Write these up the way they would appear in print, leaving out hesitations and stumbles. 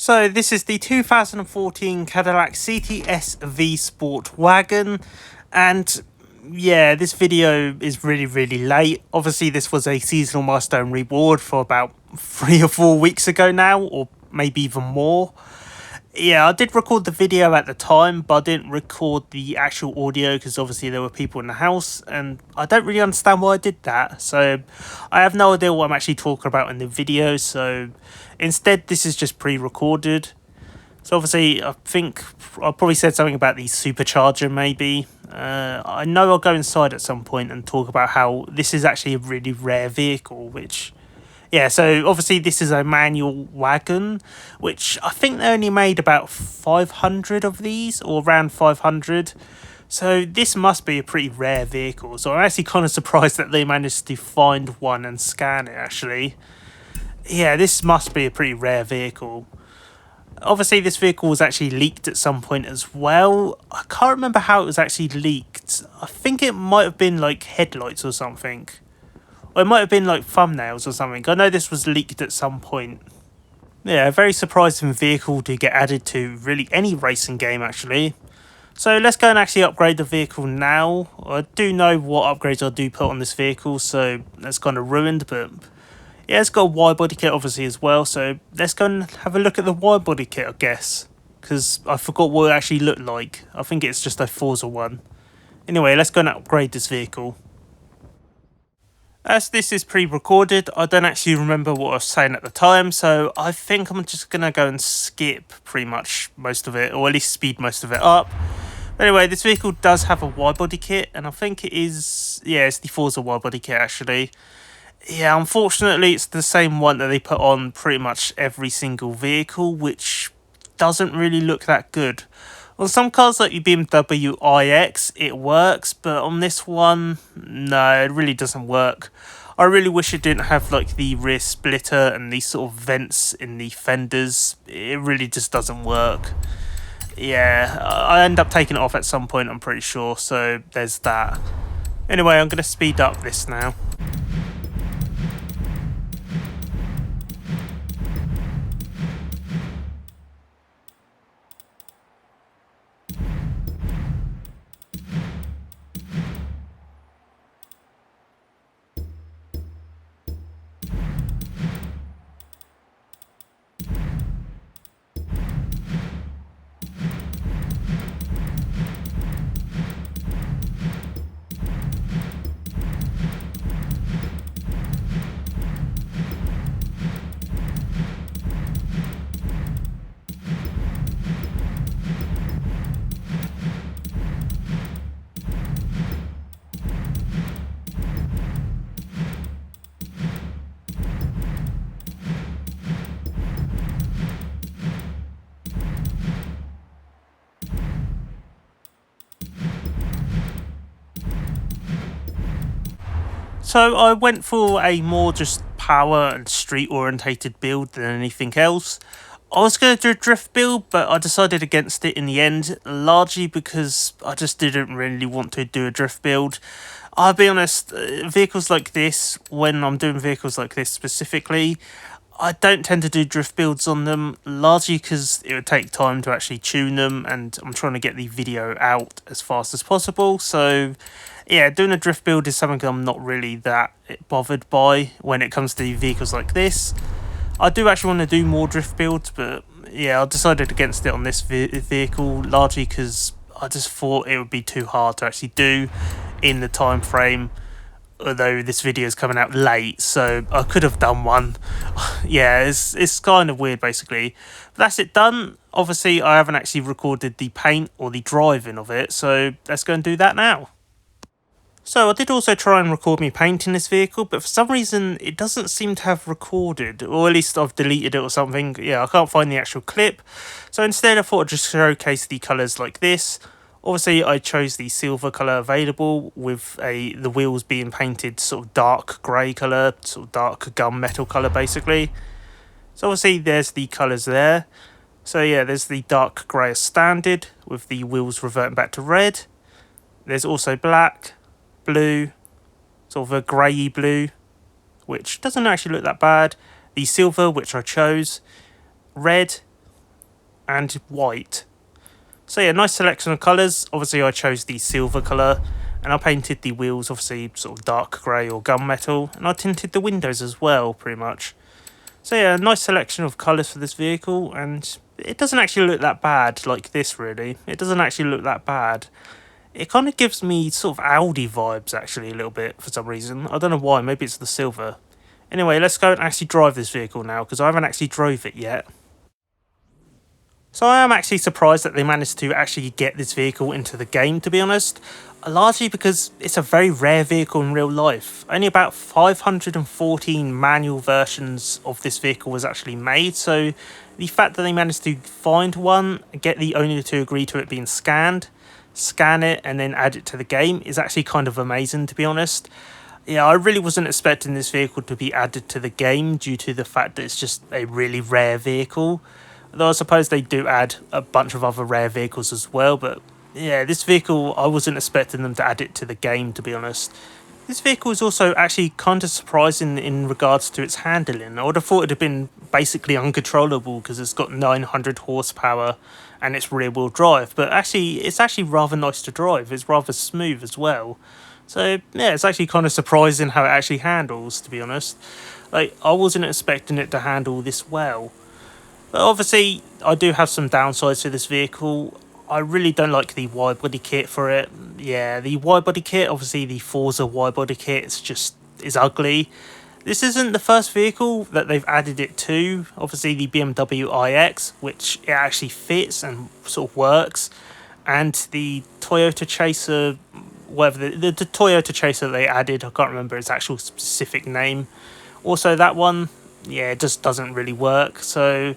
So this is the 2014 Cadillac CTS-V Sport Wagon, and yeah, this video is really late. Obviously this was a seasonal milestone reward for about 3 or 4 weeks ago now, or maybe even more. Yeah, I did record the video at the time, but I didn't record the actual audio because obviously there were people in the house, and I don't really understand why I did that. So I have no idea what I'm actually talking about in the video, so instead this is just pre-recorded. So obviously I think I probably said something about the supercharger maybe. I know I'll go inside at some point and talk about how this is actually a really rare vehicle, which... Yeah, so obviously this is a manual wagon, which I think they only made about 500 of these, or around 500. So this must be a pretty rare vehicle. So I'm actually kind of surprised that they managed to find one and scan it, actually. Yeah, this must be a pretty rare vehicle. Obviously this vehicle was actually leaked at some point as well. I can't remember how it was actually leaked. I think it might have been like headlights or something. Or it might have been like thumbnails or something. I know this was leaked at some point. Yeah, a very surprising vehicle to get added to really any racing game actually. So let's go and actually upgrade the vehicle now. I do know what upgrades I do put on this vehicle, so that's kind of ruined, but yeah, it's got a wide body kit obviously as well, so let's go and have a look at the wide body kit, I guess. Because I forgot what it actually looked like. I think it's just a Forza one. Anyway, let's go and upgrade this vehicle. As this is pre-recorded, I don't actually remember what I was saying at the time, so I think I'm just going to go and skip pretty much most of it, or at least speed most of it up. But anyway, this vehicle does have a wide body kit, and I think it is, yeah, it's the Forza wide body kit actually. Yeah, unfortunately it's the same one that they put on pretty much every single vehicle, which doesn't really look that good. On some cars like your BMW iX, it works, but on this one, no, it really doesn't work. I really wish it didn't have like the rear splitter and these sort of vents in the fenders. It really just doesn't work. Yeah, I end up taking it off at some point, I'm pretty sure, so there's that. Anyway, I'm going to speed up this now. So I went for a more just power and street orientated build than anything else. I was going to do a drift build, but I decided against it in the end, largely because I just didn't really want to do a drift build. I'll be honest, vehicles like this, when I'm doing vehicles like this specifically, I don't tend to do drift builds on them, largely because it would take time to actually tune them, and I'm trying to get the video out as fast as possible, so yeah, doing a drift build is something I'm not really that bothered by when it comes to vehicles like this. I do actually want to do more drift builds, but yeah, I decided against it on this vehicle, largely because I just thought it would be too hard to actually do in the time frame. Although this video is coming out late, so I could have done one. Yeah, it's kind of weird basically. But that's it done. Obviously I haven't actually recorded the paint or the driving of it, so let's go and do that now. So I did also try and record me painting this vehicle, but for some reason it doesn't seem to have recorded, or at least I've deleted it or something. Yeah, I can't find the actual clip. So instead I thought I'd just showcase the colours like this. Obviously I chose the silver colour available, with the wheels being painted sort of dark grey colour, sort of dark gunmetal colour basically. So obviously there's the colours there. So yeah, there's the dark grey as standard, with the wheels reverting back to red. There's also black, blue, sort of a grey blue, which doesn't actually look that bad. The silver, which I chose, red, and white. So yeah, nice selection of colours. Obviously I chose the silver colour, and I painted the wheels obviously sort of dark grey or gunmetal, and I tinted the windows as well, pretty much. So yeah, nice selection of colours for this vehicle, and it doesn't actually look that bad like this really. It doesn't actually look that bad. It kind of gives me sort of Audi vibes actually a little bit for some reason. I don't know why, maybe it's the silver. Anyway, let's go and actually drive this vehicle now, because I haven't actually drove it yet. So I am actually surprised that they managed to actually get this vehicle into the game, to be honest. Largely because it's a very rare vehicle in real life. Only about 514 manual versions of this vehicle was actually made, so the fact that they managed to find one, get the owner to agree to it being scanned, scan it and then add it to the game is actually kind of amazing, to be honest. Yeah, I really wasn't expecting this vehicle to be added to the game due to the fact that it's just a really rare vehicle. Though I suppose they do add a bunch of other rare vehicles as well, but yeah, this vehicle, I wasn't expecting them to add it to the game, to be honest. This vehicle is also actually kind of surprising in regards to its handling. I would have thought it would have been basically uncontrollable because it's got 900 horsepower and it's rear wheel drive, but actually it's actually rather nice to drive. It's rather smooth as well. So yeah, it's actually kind of surprising how it actually handles, to be honest. Like, I wasn't expecting it to handle this well. But obviously, I do have some downsides to this vehicle. I really don't like the wide body kit for it. Yeah, the wide body kit, obviously the Forza wide body kit, is ugly. This isn't the first vehicle that they've added it to. Obviously the BMW iX, which it actually fits and sort of works. And the Toyota Chaser, whatever, the Toyota Chaser they added, I can't remember its actual specific name. Also that one, yeah, it just doesn't really work. So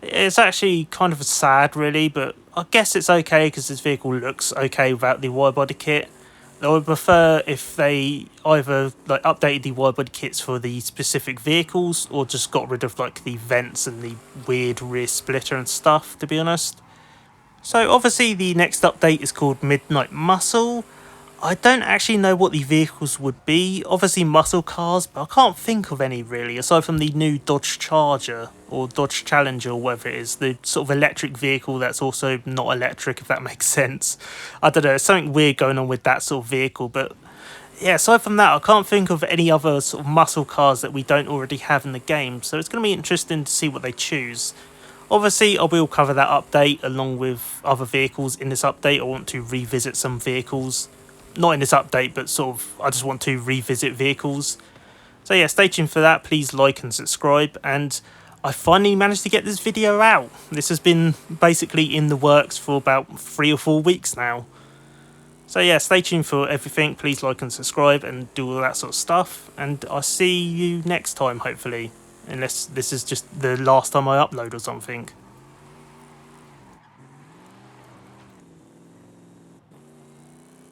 it's actually kind of sad really, but I guess it's okay because this vehicle looks okay without the wide body kit. I would prefer if they either like updated the wide body kits for the specific vehicles or just got rid of like the vents and the weird rear splitter and stuff, to be honest. So obviously the next update is called Midnight Muscle. I don't actually know what the vehicles would be. Obviously muscle cars, but I can't think of any really, aside from the new Dodge Charger or Dodge Challenger or whatever it is, the sort of electric vehicle that's also not electric, if that makes sense. I don't know, there's something weird going on with that sort of vehicle, but yeah, aside from that, I can't think of any other sort of muscle cars that we don't already have in the game, so it's going to be interesting to see what they choose. Obviously, I will cover that update along with other vehicles in this update. I want to revisit some vehicles. Not in this update, but sort of, I just want to revisit vehicles. So yeah, stay tuned for that. Please like and subscribe. And I finally managed to get this video out. This has been basically in the works for about 3 or 4 weeks now. So yeah, stay tuned for everything. Please like and subscribe and do all that sort of stuff. And I'll see you next time, hopefully. Unless this is just the last time I upload or something.